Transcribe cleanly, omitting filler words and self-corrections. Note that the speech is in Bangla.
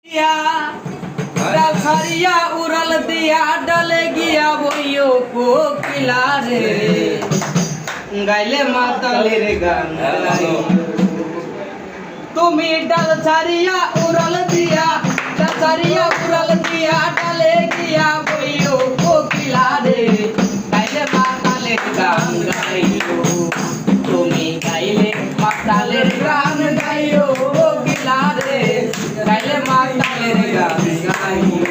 দিয়া ডাল ছাড়িয়া উড়াল দিয়া ডালে গিয়া বইও কোকিলা রে গাইলে মাতালের গান গাইও তুমি ডাল ছাড়িয়া উড়াল দিয়া ডাল ছাড়িয়া উড়াল দিয়া ডালে গিয়া বইও কোকিলা রে গাইলে মাতালের গান গাইও তুমি গাইলে মাতালের গান গাইও কোকিলা রে গাইলে মাতালের গান গাইও